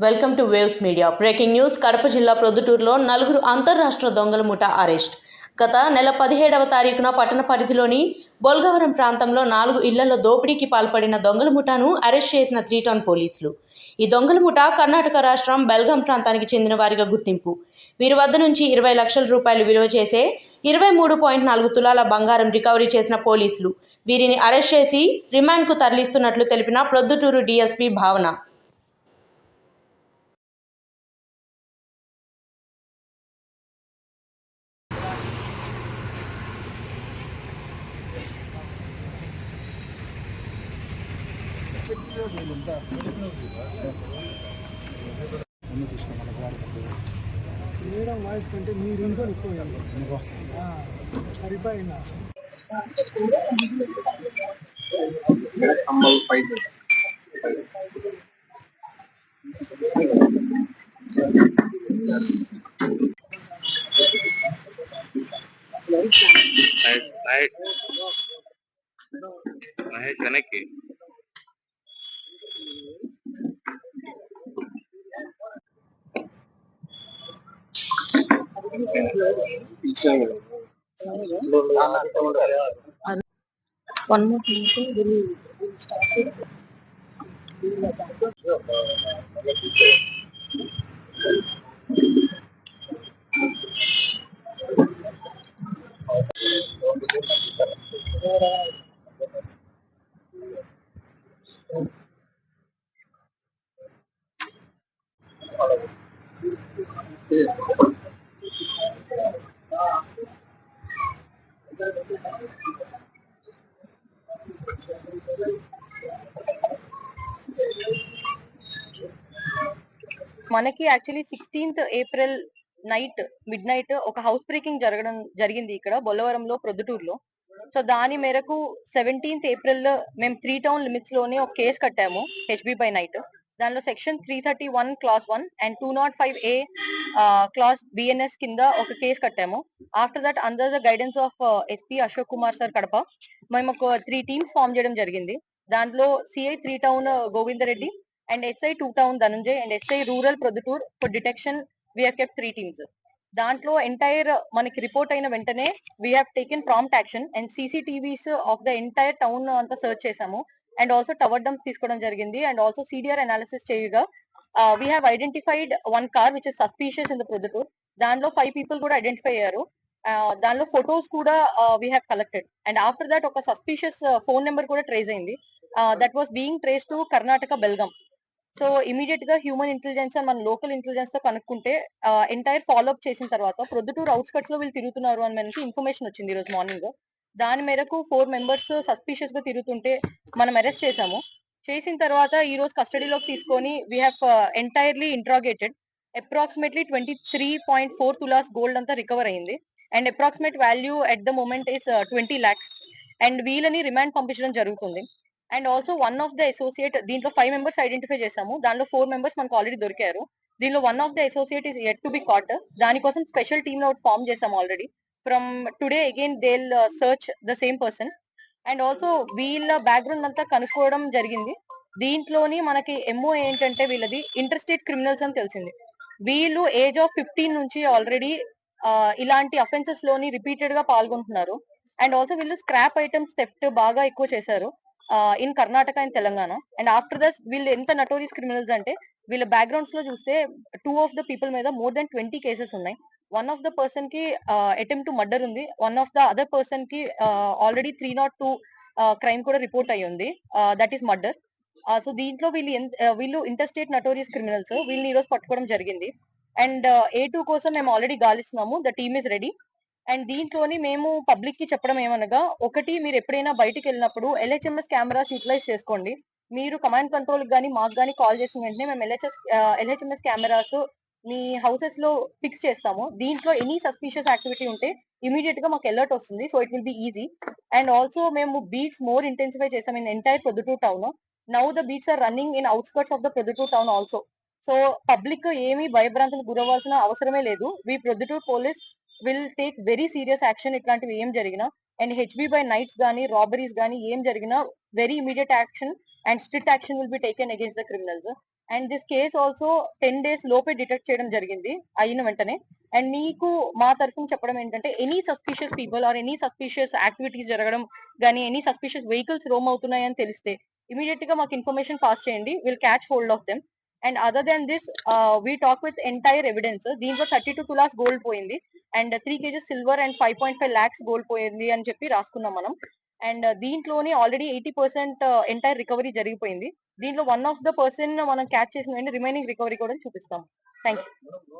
Welcome to waves media. Breaking news. Kadapa జిల్లా ప్రొద్దుటూరులో నలుగురు అంతర్రాష్ట్ర దొంగల ముఠా అరెస్ట్. గత నెల 17వ తారీఖున పట్టణ పరిధిలోని బొల్గవరం ప్రాంతంలో 4 ఇళ్లలో దోపిడీకి పాల్పడిన దొంగల ముఠాను అరెస్ట్ చేసిన 3 టౌన్ పోలీసులు. ఈ దొంగల ముఠా కర్ణాటక రాష్ట్రం బెల్గాం ప్రాంతానికి చెందిన వారిగా గుర్తింపు. వీరి వద్ద నుంచి 20 లక్షల రూపాయలు విలువ చేసే 23.4 తులాల బంగారం రికవరీ చేసిన పోలీసులు వీరిని అరెస్ట్ చేసి రిమాండ్కు తరలిస్తున్నట్లు తెలిపిన ప్రొద్దుటూరు డీఎస్పీ భావన. మేడం వాయిస్ కంటే మీరు ఇంట్లో ఎక్కువ సరిపోయిందా? మహేష్ వెనక్కి One more thing, we'll start it. మనకి actually 16th April night mid night ఒక హౌస్ బ్రేకింగ్ జరిగింది ఇక్కడ బొల్లవరంలో ప్రొద్దుటూరులో. సో దాని మేరకు 17th ఏప్రిల్ మేము 3 టౌన్ లిమిట్స్ లోనే ఒక కేసు కట్టాము హెచ్బి బై నైట్. దానిలో section 331 class 1 and 205A class BNS కింద ఒక కేసు కట్టాము. After that under the guidance of SP Ashok Kumar sir Kadapa మేము ఒక 3 టీమ్స్ ఫామ్ చేయడం జరిగింది. దాంట్లో CI 3 town Govinda Reddy and SI 2 town Dhananjay and SI rural Prodhutur for detection we have kept 3 teams. దాంట్లో entire మనకి రిపోర్ట్ అయిన వెంటనే we have taken prompt action and CCTVs of the entire town అంతా search చేసాము and also tower dumps తీసుకోవడం జరిగింది and also CDR analysis చేయగా we have identified 1 car which is suspicious in the Proddatur. దానిలో 5 people కూడా identify అయ్యారు. దానిలో photos కూడా we have collected and after that ఒక సస్పీషియస్ ఫోన్ నెంబర్ కూడా ట్రేస్ అయింది. That was being trace to Karnataka Belgaum. So immediate గా హ్యూమన్ ఇంటెలిజెన్స్ మన లోకల్ ఇంటెలిజెన్స్ తో కనుక్కుంటే ఎంటైర్ ఫాలో అప్ చేసిన తర్వాత ప్రొద్దుటూరు అవుట్స్కట్స్ లో వీళ్ళు తిరుగుతున్నారు అని మనకి ఇన్ఫర్మేషన్ వచ్చింది ఈ రోజు మార్నింగ్. దాని మేరకు 4 మెంబర్స్ సస్పీషియస్ గా తిరుగుతుంటే మనం అరెస్ట్ చేసాము. చేసిన తర్వాత ఈ రోజు కస్టడీలోకి తీసుకొని we have entirely interrogated. Approximately 23.4 తులాస్ గోల్డ్ అంతా రికవర్ అయింది and approximate value at the moment is 20 lakhs and వీళ్ళని రిమాండ్ పంపించడం జరుగుతుంది. And also 1 of the associate దీంట్లో 5 మెంబర్స్ ఐడెంటిఫై చేసాము. దానిలో 4 మెంబర్స్ మనకు ఆల్రెడీ దొరికారు. దీనిలో 1 of the associate is yet to be caught. దానికోసం స్పెషల్ టీమ్ అవుట్ ఫామ్ చేసాము already. From today again they will search the same person and also వీళ్ళ background అంతా కనుక్కోవడం జరిగింది. దీంట్లోని మనకి ఎంఓ ఏంటంటే వీళ్ళది ఇంటర్ స్టేట్ క్రిమినల్స్ అని తెలిసింది. వీళ్ళు ఏజ్ ఆఫ్ 15 నుంచి ఆల్రెడీ ఇలాంటి అఫెన్సెస్ లోని రిపీటెడ్ గా పాల్గొంటున్నారు అండ్ ఆల్సో వీళ్ళు స్క్రాప్ ఐటమ్స్ థెఫ్ట్ బాగా ఎక్కువ చేశారు in Karnataka and Telangana. And after that వీళ్ళు ఎంత నటోరియస్ క్రిమినల్స్ అంటే వీళ్ళ బ్యాక్గ్రౌండ్స్ లో చూస్తే 2 ఆఫ్ ద పీపుల్ మీద మోర్ దెన్ 20 కేసెస్ ఉన్నాయి. 1 ఆఫ్ ద పర్సన్ కి అటెంప్ట్ టు మర్డర్ ఉంది. 1 ఆఫ్ ద అదర్ పర్సన్ కి ఆల్రెడీ 302 క్రైమ్ కూడా రిపోర్ట్ అయ్యి ఉంది. That is murder. సో దీంట్లో వీళ్ళు ఇంటర్ స్టేట్ నటోరియస్ క్రిమినల్స్. వీళ్ళని ఈ రోజు పట్టుకోవడం జరిగింది అండ్ A2 కోసం మేము ఆల్రెడీ గాలిస్తున్నాము. The team is ready. And దీంట్లోని మేము పబ్లిక్ కి చెప్పడం ఏమనగా, ఒకటి మీరు ఎప్పుడైనా బయటికి వెళ్ళినప్పుడు LHMS కెమెరాస్ యూటిలైజ్ చేసుకోండి. మీరు కమాండ్ కంట్రోల్ గానీ మాకు గానీ కాల్ చేసిన వెంటనే మేము LHMS కెమెరాస్ మీ హౌసెస్ లో ఫిక్స్ చేస్తాము. దీంట్లో ఎనీ సస్పీషియస్ యాక్టివిటీ ఉంటే ఇమీడియట్ గా మాకు అలర్ట్ వస్తుంది. So it will be easy. And also మేము బీట్స్ మోర్ ఇంటెన్సిఫై చేసాం in entire Proddatur town. Now the beats are running in outskirts of the Proddatur town also. So public ఏమీ భయభ్రాంతులకు గురవ్వాల్సిన అవసరమే లేదు. We Proddatur police will take very serious action ఇట్లాంటివి ఏం జరిగినా. అండ్ హెచ్బి బై నైట్స్ గానీ రాబరీస్ గానీ ఏం జరిగినా very immediate action and strict action will be taken against the criminals. And this case also 10 days లోపే డిటెక్ట్ చేయడం జరిగింది అయిన వెంటనే. అండ్ మీకు మా తరఫున చెప్పడం ఏంటంటే any suspicious people or any suspicious activities జరగడం కానీ ఎనీ సస్పిషియస్ వెహికల్స్ రోమ్ అవుతున్నాయని తెలిస్తే ఇమీడియట్ గా మాకు ఇన్ఫర్మేషన్ పాస్ చేయండి, will catch hold of them. And other then this we talk with entire evidence. దీంట్లో 32 tulas గోల్డ్ పోయింది and 3 kgs silver and 5.5 lakhs gold పోయింది అని చెప్పి రాసుకున్నాం మనం. అండ్ దీంట్లోనే ఆల్రెడీ 80% ఎంటైర్ రికవరీ జరిగిపోయింది. దీంట్లో వన్ ఆఫ్ ద పర్సన్ మనం క్యాచ్ చేసిన రిమైనింగ్ రికవరీ కూడా చూపిస్తాం. Thank you.